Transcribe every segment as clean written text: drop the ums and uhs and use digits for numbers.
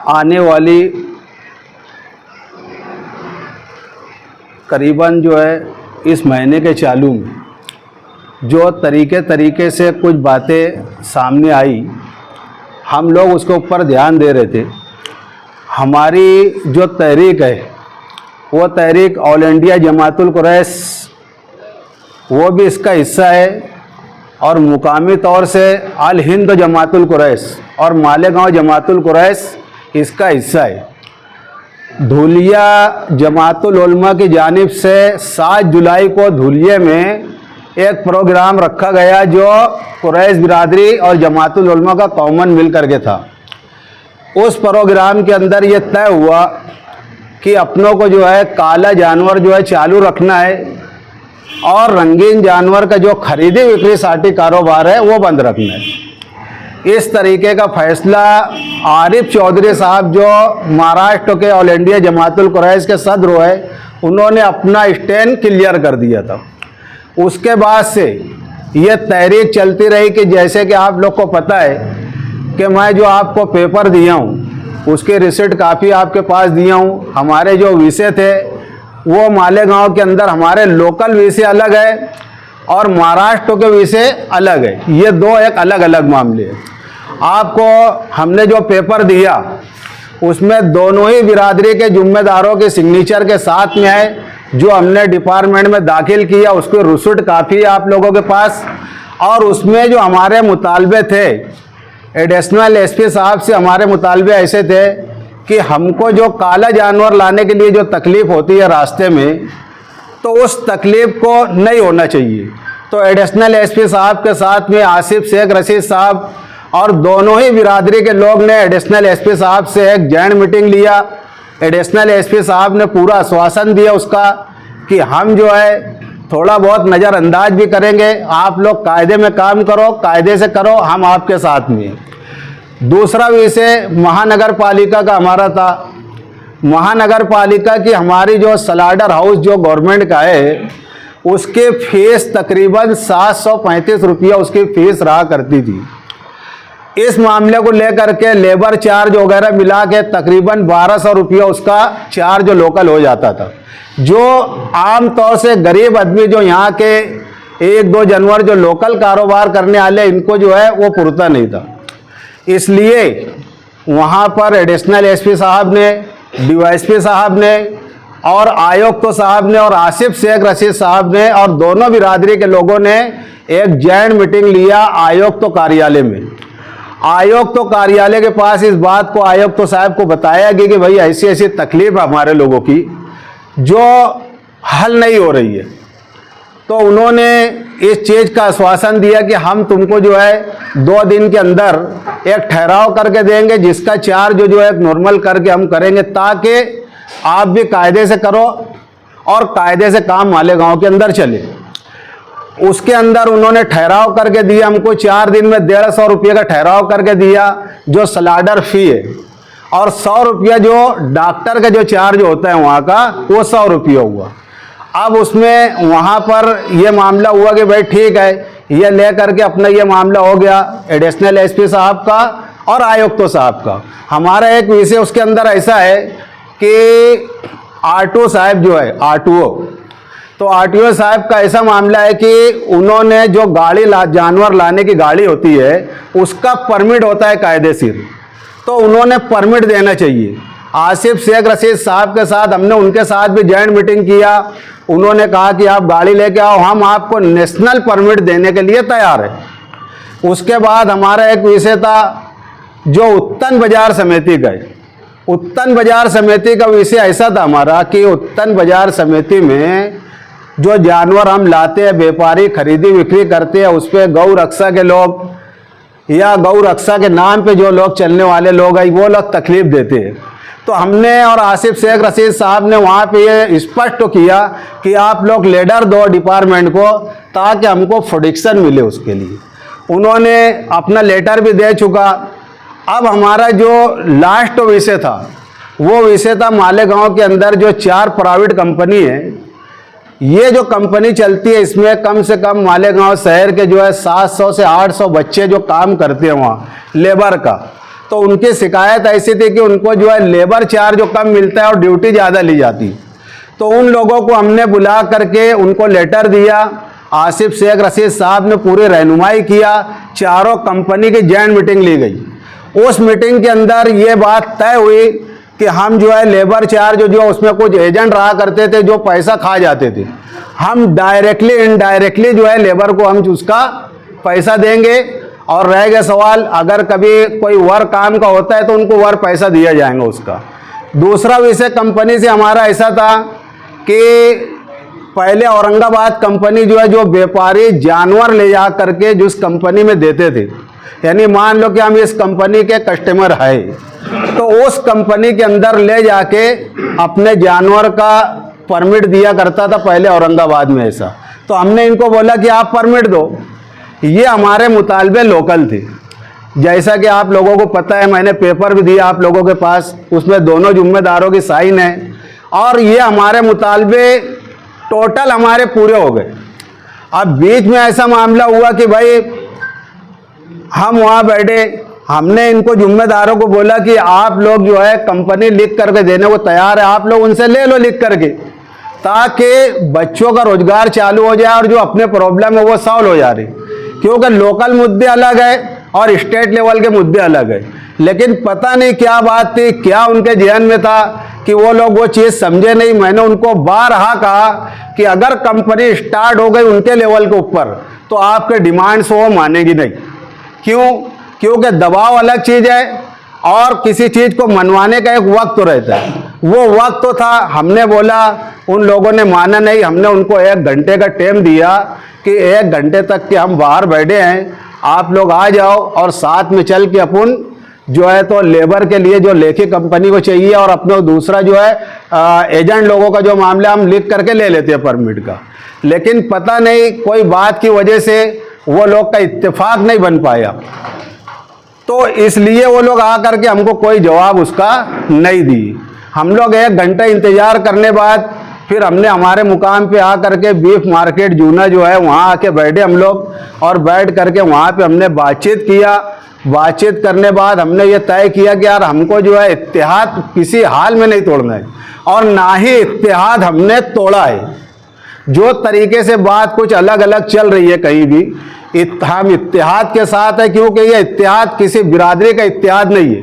आने वाली करीबन जो है इस महीने के चालू में जो तरीके से कुछ बातें सामने आई, हम लोग उसके ऊपर ध्यान दे रहे थे। हमारी जो तहरीक है वो तहरीक ऑल इंडिया जमातुल कुरैश वो भी इसका हिस्सा है और मुकामी तौर से अल हिंद जमातुल कुरैश और मालेगांव जमातुल कुरैश इसका हिस्सा है। धुलिया जमातुल उलमा की जानिब से 7 जुलाई को धुलिया में एक प्रोग्राम रखा गया जो कुरैश बिरादरी और जमातुल उलमा का कॉमन मिल करके था। उस प्रोग्राम के अंदर ये तय हुआ कि अपनों को जो है काला जानवर जो है चालू रखना है और रंगीन जानवर का जो खरीदी बिक्री साटी कारोबार है वो बंद रखना है। इस तरीके का फैसला आरिफ चौधरी साहब जो महाराष्ट्र के ऑल इंडिया जमातुल कुरैश के सदर है उन्होंने अपना स्टैंड क्लियर कर दिया था। उसके बाद से ये तहरीक चलती रही कि जैसे कि आप लोग को पता है कि मैं जो आपको पेपर दिया हूँ उसके रिसिप्ट काफ़ी आपके पास दिया हूँ। हमारे जो विषय थे वो मालेगांव के अंदर हमारे लोकल विषय अलग है और महाराष्ट्र के विषय अलग है। ये दो एक अलग अलग मामले हैं। आपको हमने जो पेपर दिया उसमें दोनों ही बिरादरी के जिम्मेदारों के सिग्नेचर के साथ में है। जो हमने डिपार्टमेंट में दाखिल किया उसके रिसिप्ट काफ़ी है आप लोगों के पास। और उसमें जो हमारे मुतालबे थे एडिशनल एसपी साहब से हमारे मुतालबे ऐसे थे कि हमको जो काला जानवर लाने के लिए जो तकलीफ़ होती है रास्ते में तो उस तकलीफ़ को नहीं होना चाहिए। तो एडिशनल एसपी साहब के साथ में आसिफ शेख रशीद साहब और दोनों ही बिरादरी के लोग ने एडिशनल एसपी साहब से एक जॉइंट मीटिंग लिया। एडिशनल एसपी साहब ने पूरा आश्वासन दिया उसका कि हम जो है थोड़ा बहुत नज़रअंदाज भी करेंगे, आप लोग कायदे में काम करो, कायदे से करो, हम आपके साथ में। दूसरा विषय महानगर पालिका का हमारा था। महानगर पालिका की हमारी जो स्लाडर हाउस जो गवर्नमेंट का है उसके फीस तकरीबन 735 रुपया उसकी फ़ीस रहा करती थी। इस मामले को लेकर के लेबर चार्ज वगैरह मिला के तकरीबन 1200 रुपया उसका चार्ज लोकल हो जाता था। जो आम तौर से गरीब आदमी जो यहाँ के 1-2 जानवर जो लोकल कारोबार करने वाले इनको जो है वो पुरता नहीं था। इसलिए वहाँ पर एडिशनल एसपी साहब ने, डीवाईएसपी साहब ने और आयुक्त साहब ने और आसिफ शेख रशीद साहब ने और दोनों बिरादरी के लोगों ने एक जॉइंट मीटिंग लिया आयुक्त कार्यालय में। आयुक्त कार्यालय के पास इस बात को आयुक्त साहब को बताया गया कि भाई ऐसी ऐसी तकलीफ है हमारे लोगों की जो हल नहीं हो रही है। तो उन्होंने इस चीज़ का आश्वासन दिया कि हम तुमको जो है 2 दिन के अंदर एक ठहराव करके देंगे जिसका चार्ज जो है नॉर्मल करके हम करेंगे ताकि आप भी कायदे से करो और कायदे से काम मालेगांव के अंदर चले। उसके अंदर उन्होंने ठहराव करके दिया हमको 4 दिन में 150 रुपये का ठहराव करके दिया जो स्लाडर फी है और 100 रुपया जो डॉक्टर का जो चार्ज होता है वहाँ का वो 100 रुपया हुआ। अब उसमें वहाँ पर ये मामला हुआ कि भाई ठीक है ये ले करके अपना ये मामला हो गया एडिशनल एसपी साहब का और आयुक्त साहब का। हमारा एक विषय उसके अंदर ऐसा है कि आरटीओ साहब जो है आरटीओ, तो आरटीओ साहब का ऐसा मामला है कि उन्होंने जो गाड़ी जानवर लाने की गाड़ी होती है उसका परमिट होता है कायदेशीर, तो उन्होंने परमिट देना चाहिए। आसिफ शेख रशीद साहब के साथ हमने उनके साथ भी जॉइंट मीटिंग किया। उन्होंने कहा कि आप गाड़ी लेके आओ, हम आपको नेशनल परमिट देने के लिए तैयार है। उसके बाद हमारा एक विषय था जो उत्तन बाजार समिति का है। उत्तन बाजार समिति का विषय ऐसा था हमारा कि उत्तन बाजार समिति में जो जानवर हम लाते हैं व्यापारी खरीदी बिक्री करते हैं उस पर गौ रक्षा के लोग या गौ रक्षा के नाम पे जो लोग चलने वाले लोग हैं वो लोग तकलीफ देते हैं। तो हमने और आसिफ शेख रशीद साहब ने वहाँ पे ये स्पष्ट किया कि आप लोग लेटर दो डिपार्टमेंट को ताकि हमको प्रोटेक्शन मिले। उसके लिए उन्होंने अपना लेटर भी दे चुका। अब हमारा जो लास्ट विषय था वो विषय था मालेगांव के अंदर जो 4 प्राइवेट कंपनी है। ये जो कंपनी चलती है इसमें कम से कम मालेगांव शहर के जो है 700 से 800 बच्चे जो काम करते हैं वहाँ लेबर का। तो उनकी शिकायत ऐसी थी कि उनको जो है लेबर चार्ज जो कम मिलता है और ड्यूटी ज़्यादा ली जाती। तो उन लोगों को हमने बुला करके उनको लेटर दिया। आसिफ शेख रशीद साहब ने पूरी रहनुमाई किया, चारों कंपनी की जॉइंट मीटिंग ली गई। उस मीटिंग के अंदर ये बात तय हुई कि हम जो है लेबर चार्ज जो उसमें कुछ एजेंट रहा करते थे जो पैसा खा जाते थे, हम डायरेक्टली इनडायरेक्टली जो है लेबर को हम उसका पैसा देंगे, और रह गया सवाल अगर कभी कोई वर्क काम का होता है तो उनको वर्क पैसा दिया जाएगा उसका। दूसरा विषय कंपनी से हमारा ऐसा था कि पहले औरंगाबाद कंपनी जो है जो व्यापारी जानवर ले जा करके जिस कंपनी में देते थे, यानी मान लो कि हम इस कंपनी के कस्टमर है तो उस कंपनी के अंदर ले जाके अपने जानवर का परमिट दिया करता था पहले औरंगाबाद में ऐसा। तो हमने इनको बोला कि आप परमिट दो, ये हमारे मुतालबे लोकल थे। जैसा कि आप लोगों को पता है, मैंने पेपर भी दिया आप लोगों के पास, उसमें दोनों जिम्मेदारों की साइन है, और ये हमारे मुतालबे टोटल हमारे पूरे हो गए। अब बीच में ऐसा मामला हुआ कि भाई हम वहाँ बैठे, हमने इनको जिम्मेदारों को बोला कि आप लोग जो है कंपनी लिख करके देने को तैयार है, आप लोग उनसे ले लो लिख करके, ताकि बच्चों का रोजगार चालू हो जाए और जो अपने प्रॉब्लम है वो सॉल्व हो जा रही। क्योंकि लोकल मुद्दे अलग है और स्टेट लेवल के मुद्दे अलग है। लेकिन पता नहीं क्या बात थी, क्या उनके जहन में था कि वो लोग वो चीज़ समझे नहीं। मैंने उनको बारहा कहा कि अगर कंपनी स्टार्ट हो गई उनके लेवल के ऊपर तो आपके डिमांड्स वो मानेगी नहीं। क्यों? क्योंकि दबाव अलग चीज़ है और किसी चीज़ को मनवाने का एक वक्त तो रहता है, वो वक्त तो था। हमने बोला, उन लोगों ने माना नहीं। हमने उनको 1 घंटे का टाइम दिया कि 1 घंटे तक के हम बाहर बैठे हैं, आप लोग आ जाओ और साथ में चल के अपन जो है तो लेबर के लिए जो लेखी कंपनी को चाहिए और अपना दूसरा जो है एजेंट लोगों का जो मामला हम लिख करके ले लेते हैं परमिट का। लेकिन पता नहीं कोई बात की वजह से वो लोग का इत्तेफाक नहीं बन पाया, तो इसलिए वो लोग आ करके हमको कोई जवाब उसका नहीं दी। हम लोग 1 घंटा इंतज़ार करने बाद फिर हमने हमारे मुकाम पे आ करके बीफ मार्केट जूना जो है वहाँ आके बैठे हम लोग, और बैठ करके वहाँ पे हमने बातचीत किया। बातचीत करने बाद हमने ये तय किया कि यार हमको जो है इत्तेहाद किसी हाल में नहीं तोड़ना है, और ना ही इत्तेहाद हमने तोड़ा है। जो तरीके से बात कुछ अलग अलग चल रही है कहीं भी, हम इत्तेहाद के साथ है, क्योंकि ये इत्तेहाद किसी बिरादरी का इत्तेहाद नहीं है,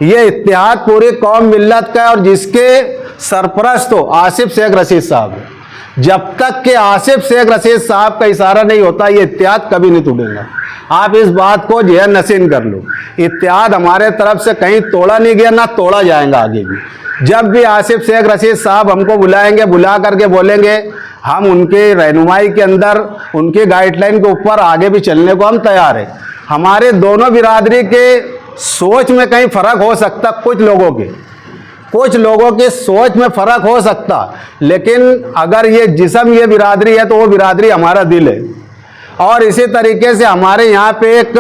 ये इत्तेहाद पूरी कौम मिल्लत का है, और जिसके सरपरस्त तो आसिफ शेख रशीद साहब है। जब तक कि आसिफ शेख रशीद साहब का इशारा नहीं होता ये इत्तेहाद कभी नहीं टूटेगा। आप इस बात को जहन नशीन कर लो, इत्तेहाद हमारे तरफ से कहीं तोड़ा नहीं गया, ना तोड़ा जाएगा आगे भी। जब भी आसिफ शेख रशीद साहब हमको बुलाएंगे, बुला करके बोलेंगे, हम उनके रहनुमाई के अंदर उनके गाइडलाइन के ऊपर आगे भी चलने को हम तैयार हैं। हमारे दोनों बिरादरी के सोच में कहीं फ़र्क हो सकता, कुछ लोगों के सोच में फ़र्क हो सकता, लेकिन अगर ये जिस्म ये बिरादरी है तो वो बिरादरी हमारा दिल है। और इसी तरीके से हमारे यहाँ पे एक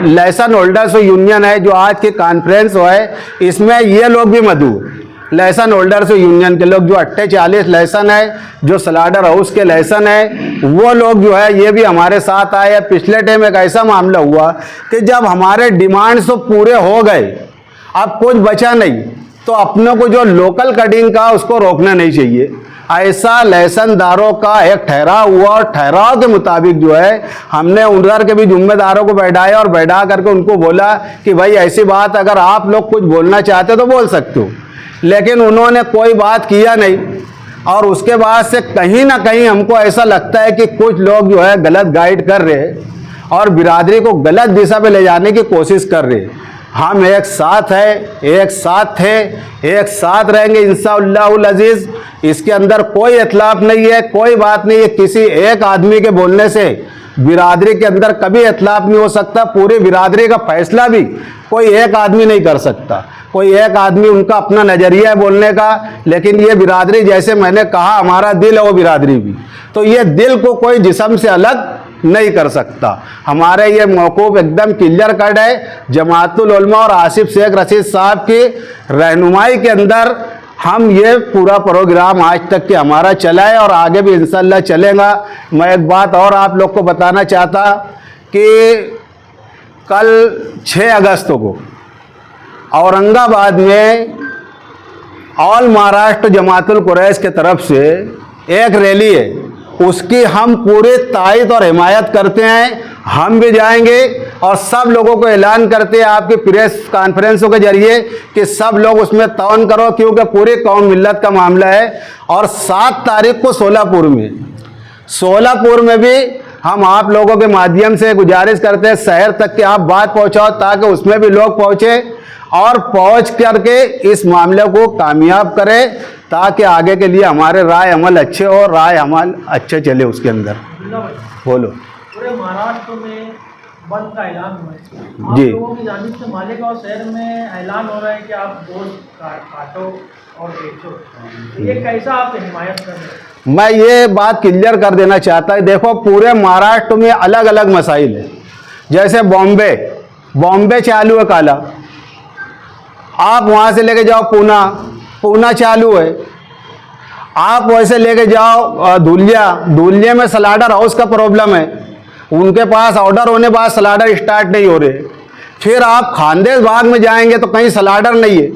लाइसेंस होल्डर्स यूनियन है जो आज की कॉन्फ्रेंस है, इसमें ये लोग भी मौजूद, लाइसेंस होल्डर्स यूनियन के लोग जो 48 लाइसेंस है, जो स्लाडर हाउस के लाइसेंस है, वो लोग जो है ये भी हमारे साथ आए। पिछले टाइम एक ऐसा मामला हुआ कि जब हमारे डिमांड्स तो पूरे हो गए, अब कुछ बचा नहीं, तो अपनों को जो लोकल कटिंग का उसको रोकना नहीं चाहिए। ऐसा लाइसेंसदारों का एक ठहराव हुआ, और ठहराव के मुताबिक जो है हमने उधर के भी जिम्मेदारों को बैठाया और बैठा करके उनको बोला कि भाई ऐसी बात अगर आप लोग कुछ बोलना चाहते तो बोल सकते हो, लेकिन उन्होंने कोई बात किया नहीं। और उसके बाद से कहीं ना कहीं हमको ऐसा लगता है कि कुछ लोग जो है गलत गाइड कर रहे हैं और बिरादरी को गलत दिशा पे ले जाने की कोशिश कर रहे हैं। हम एक साथ है, एक साथ थे, एक साथ रहेंगे इंशाअल्लाहुल अजीज़। इसके अंदर कोई इख्लाफ नहीं है, कोई बात नहीं है। किसी एक आदमी के बोलने से बिरादरी के अंदर कभी इख्लाफ नहीं हो सकता। पूरी बिरादरी का फैसला भी कोई एक आदमी नहीं कर सकता। कोई एक आदमी उनका अपना नज़रिया है बोलने का, लेकिन ये बिरादरी, जैसे मैंने कहा, हमारा दिल है वो बिरादरी भी, तो ये दिल को कोई जिस्म से अलग नहीं कर सकता। हमारे ये मौक़ूफ़ एकदम क्लियर कट है। जमाअतुल उलमा और आसिफ शेख रशीद साहब की रहनुमाई के अंदर हम ये पूरा प्रोग्राम आज तक के हमारा चला है और आगे भी इंशाअल्लाह चलेगा। मैं एक बात और आप लोग को बताना चाहता कि कल 6 अगस्त को औरंगाबाद में ऑल महाराष्ट्र जमातुल कुरैश के तरफ से एक रैली है, उसकी हम पूरे तायद और हिमायत करते हैं। हम भी जाएंगे और सब लोगों को ऐलान करते हैं आपके प्रेस कॉन्फ्रेंसों के जरिए कि सब लोग उसमें ताउन करो, क्योंकि पूरी कौम मिल्लत का मामला है। और 7 तारीख को सोलापुर में भी हम आप लोगों के माध्यम से गुजारिश करते हैं शहर तक कि आप बात पहुंचाओ, ताकि उसमें भी लोग पहुंचे और पहुंच करके इस मामले को कामयाब करें, ताकि आगे के लिए हमारे राय अमल अच्छे हो, राय अमल अच्छे चले उसके अंदर। बोलो। पूरे महाराष्ट्र में बंद का ऐलान हुआ है जी। आप लोगों की जानिब से मालेगांव शहर में ऐलान हो रहा है कि आप गोश्त काटो और बेचो, तो ये कैसा आप हिमायत कर रहे हैं? मैं ये बात क्लियर कर देना चाहता है। देखो, पूरे महाराष्ट्र में अलग अलग मसाइल है। जैसे बॉम्बे चालू है काला, आप वहाँ से लेके जाओ पूना चालू है। आप वैसे लेके जाओ धुलिया में सलाडर हाउस का प्रॉब्लम है, उनके पास ऑर्डर होने बाद सलाडर स्टार्ट नहीं हो रहे। फिर आप खानदेश बाग में जाएंगे तो कहीं सलाडर नहीं है।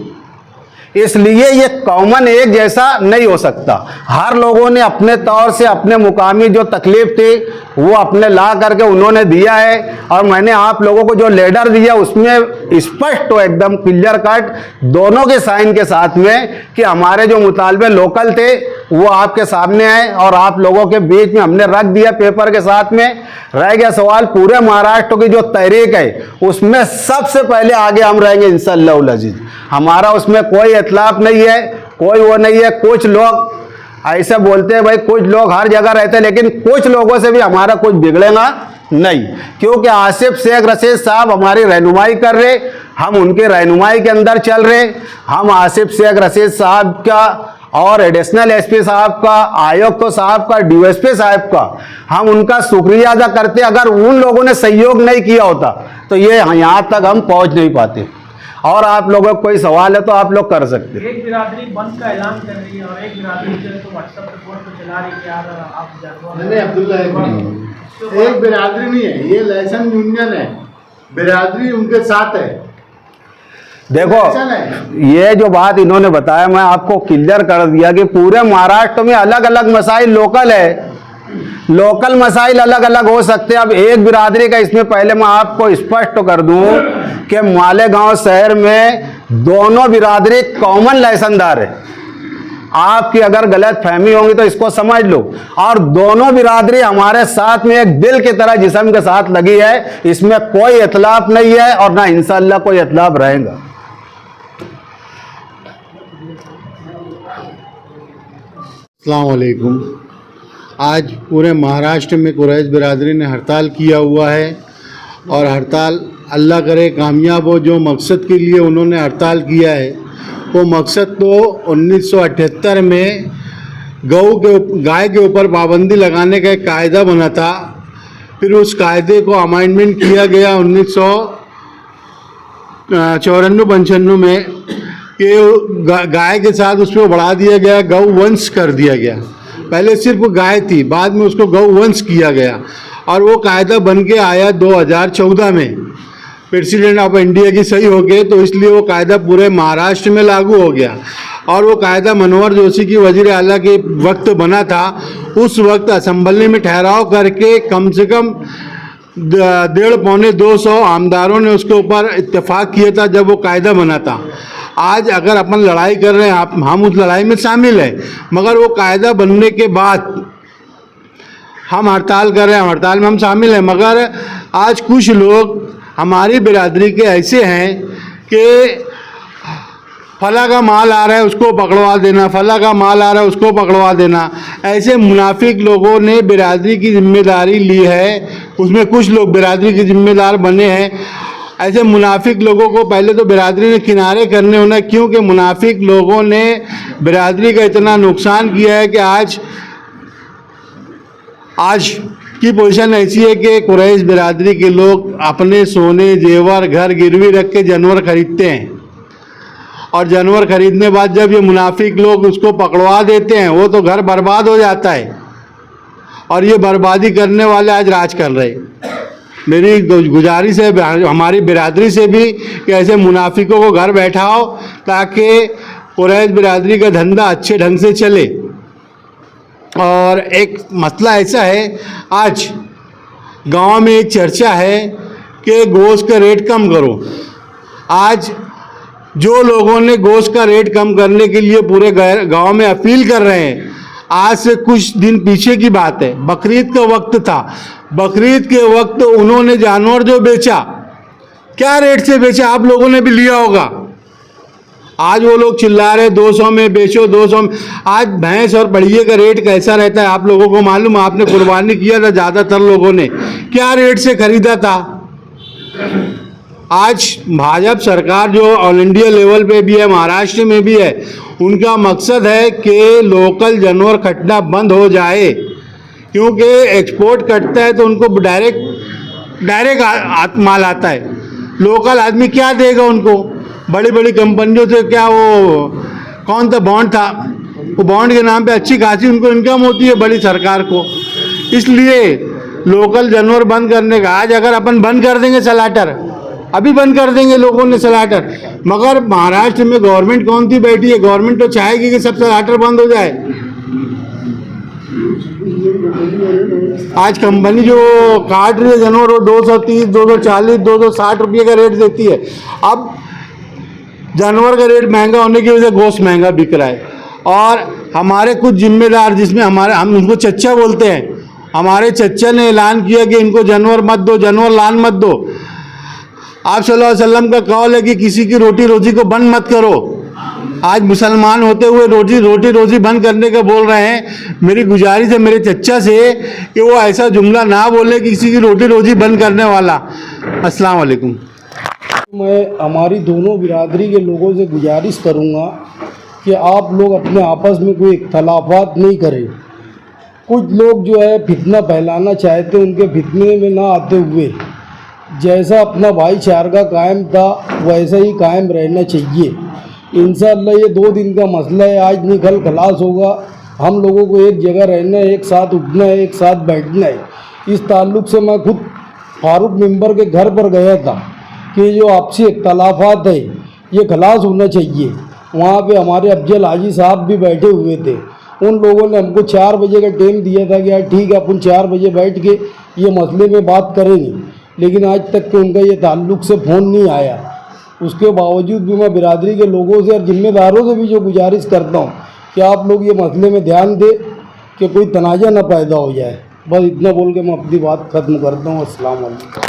इसलिए ये कॉमन एक जैसा नहीं हो सकता। हर लोगों ने अपने तौर से अपने मुकामी जो तकलीफ थी वो अपने ला करके उन्होंने दिया है, और मैंने आप लोगों को जो लेटर दिया उसमें स्पष्ट हो एकदम क्लियर कट दोनों के साइन के साथ में कि हमारे जो मुतालबे लोकल थे वो आपके सामने आए और आप लोगों के बीच में हमने रख दिया पेपर के साथ में। रह गया सवाल पूरे महाराष्ट्र की जो तहरीक है उसमें सबसे पहले आगे हम रहेंगे इंशाअल्लाह अज़ीज़। हमारा उसमें कोई इतलाफ नहीं है, कोई वो नहीं है। कुछ लोग ऐसे बोलते हैं भाई, कुछ लोग हर जगह रहते हैं, लेकिन कुछ लोगों से भी हमारा कुछ बिगड़ेगा नहीं, क्योंकि आसिफ शेख रशीद साहब हमारी रहनुमाई कर रहे, हम उनकी रहनुमाई के अंदर चल रहे। हम आसिफ शेख रशीद साहब का और एडिशनल एसपी साहब का, आयुक्त साहब का, डीएसपी साहब का हम उनका शुक्रिया अदा करते। अगर उन लोगों ने सहयोग नहीं किया होता तो ये यहाँ तक हम पहुँच नहीं पाते। और आप लोगों को कोई सवाल है तो आप लोग कर सकते हैं। एक बिरादरी बंद का ऐलान कर रही है और एक बिरादरी जो है तो व्हाट्सएप पे बोर्ड पे चला रही है कि यार आप जानवर नहीं अब्दुल्ला, एक बिरादरी नहीं है, ये लाइसेंस यूनियन है, बिरादरी उनके साथ है। देखो, ये जो बात इन्होंने बताया मैं आपको क्लियर कर दिया कि पूरे महाराष्ट्र में अलग अलग मसाइल लोकल है, लोकल मसाइल अलग अलग हो सकते हैं। अब एक बिरादरी का इसमें पहले मैं आपको स्पष्ट कर दूं कि मालेगांव शहर में दोनों बिरादरी कॉमन लाइसेंसदार है। आपकी अगर गलत फहमी होगी तो इसको समझ लो। और दोनों बिरादरी हमारे साथ में एक दिल की तरह जिस्म के साथ लगी है, इसमें कोई इतलाफ नहीं है और ना इंशाअल्लाह कोई इतलाफ रहेगा। अस्सलाम वालेकुम। आज पूरे महाराष्ट्र में कुरैश बिरादरी ने हड़ताल किया हुआ है और हड़ताल अल्लाह करे कामयाब हो। जो मकसद के लिए उन्होंने हड़ताल किया है वो मकसद तो 1978 में गाय के ऊपर पाबंदी लगाने का एक कायदा बना था। फिर उस कायदे को अमेंडमेंट किया गया 1994-95 में कि गाय के साथ उसको बढ़ा दिया गया, गौ वंश कर दिया गया। पहले सिर्फ गाय थी, बाद में उसको गौ वंश किया गया और वो कायदा बन के आया 2014 में प्रेसिडेंट ऑफ इंडिया की सही हो गए, तो इसलिए वो कायदा पूरे महाराष्ट्र में लागू हो गया। और वो कायदा मनोहर जोशी की वजीर आला के वक्त बना था। उस वक्त असेंबली में ठहराव करके कम से कम 150-200 आमदारों ने उसके ऊपर इत्तेफाक किया था जब वो कायदा बना था। आज अगर अपन लड़ाई कर रहे हैं, हम उस लड़ाई में शामिल हैं, मगर वो कायदा बनने के बाद हम हड़ताल कर रहे हैं, हड़ताल में हम शामिल हैं। मगर आज कुछ लोग हमारी बिरादरी के ऐसे हैं कि फला का माल आ रहा है उसको पकड़वा देना, फला का माल आ रहा है उसको पकड़वा देना। ऐसे मुनाफिक लोगों ने बिरादरी की जिम्मेदारी ली है, उसमें कुछ लोग बिरादरी के जिम्मेदार बने हैं। ऐसे मुनाफिक लोगों को पहले तो बिरादरी ने किनारे करने होना, क्योंकि मुनाफिक लोगों ने बिरादरी का इतना नुकसान किया है कि आज की पोजीशन ऐसी है कि कुरैश बिरादरी के लोग अपने सोने जेवर घर गिरवी रख के जानवर खरीदते हैं और जानवर खरीदने बाद जब ये मुनाफिक लोग उसको पकड़वा देते हैं वो तो घर बर्बाद हो जाता है। और ये बर्बादी करने वाले आज राज कर रहे हैं। मेरी गुजारिश है हमारी बिरादरी से भी कि ऐसे मुनाफिकों को घर बैठाओ ताकि कुरैश बिरादरी का धंधा अच्छे ढंग से चले। और एक मसला ऐसा है, आज गांव में एक चर्चा है कि गोश्त का रेट कम करो। आज जो लोगों ने गोश्त का रेट कम करने के लिए पूरे गांव में अपील कर रहे हैं, आज से कुछ दिन पीछे की बात है, बकरीद का वक्त था। बकरीद के वक्त उन्होंने जानवर जो बेचा, क्या रेट से बेचा, आप लोगों ने भी लिया होगा। आज वो लोग चिल्ला रहे 200 में बेचो, 200 में। आज भैंस और बढ़िया का रेट कैसा रहता है आप लोगों को मालूम। आपने कुर्बानी किया था, ज़्यादातर लोगों ने क्या रेट से खरीदा था। आज भाजपा सरकार जो ऑल इंडिया लेवल पे भी है, महाराष्ट्र में भी है, उनका मकसद है कि लोकल जानवर कटना बंद हो जाए, क्योंकि एक्सपोर्ट कटता है तो उनको डायरेक्ट माल आता है। लोकल आदमी क्या देगा उनको। बड़ी बड़ी कंपनियों से क्या वो कौन था बॉन्ड था, वो बॉन्ड के नाम पे अच्छी खासी उनको इनकम होती है बड़ी सरकार को। इसलिए लोकल जानवर बंद करने का, आज अगर अपन बंद कर देंगे सलाटर, अभी बंद कर देंगे लोगों ने सलाटर, मगर महाराष्ट्र में गवर्नमेंट कौन सी बैठी है, गवर्नमेंट तो चाहेगी कि सब सलाटर बंद हो जाए। आज कंपनी जो काट रही है जानवर वो 230, 240, 260 रुपये का रेट देती है। अब जानवर का रेट महंगा होने की वजह से गोश्त महंगा बिक रहा है। और हमारे कुछ जिम्मेदार, जिसमें हम उनको चच्चा बोलते हैं, हमारे चच्चा ने ऐलान किया कि इनको जानवर मत दो, जानवर लान मत दो। आप सल्लल्लाहु अलैहि वसल्लम का कौल है कि किसी की रोटी रोजी को बंद मत करो। आज मुसलमान होते हुए रोटी रोजी बंद करने का बोल रहे हैं। मेरी गुजारिश है मेरे चच्चा से कि वो ऐसा जुमला ना बोले कि किसी की रोटी रोजी बंद करने वाला। अस्सलाम वालेकुम। मैं हमारी दोनों बिरादरी के लोगों से गुजारिश करूंगा कि आप लोग अपने आपस में कोई इख्तलाफात नहीं करें। कुछ लोग जो है फितना फैलाना चाहते हैं, उनके फितने में ना आते हुए जैसा अपना भाईचारा कायम था वैसा ही कायम रहना चाहिए। इंशाअल्लाह ये 2 दिन का मसला है, आज नहीं कल खलास होगा। हम लोगों को एक जगह रहना है, एक साथ उठना है, एक साथ बैठना है। इस ताल्लुक़ से मैं खुद फारूक मेंबर के घर पर गया था कि जो आपसी इख्तलाफात है ये खलास होना चाहिए। वहाँ पे हमारे अफजल हाजी साहब भी बैठे हुए थे। उन लोगों ने हमको 4 बजे का टाइम दिया था कि यार ठीक है अपन 4 बजे बैठ के ये मसले में बात करेंगे, लेकिन आज तक के उनका ये ताल्लुक़ से फ़ोन नहीं आया। उसके बावजूद भी मैं बिरादरी के लोगों से और जिम्मेदारों से भी जो गुजारिश करता हूँ कि आप लोग ये मसले में ध्यान दें कि कोई तनाज़ा ना पैदा हो जाए। बस इतना बोल के मैं अपनी बात ख़त्म करता हूँ। अस्सलाम वालेकुम।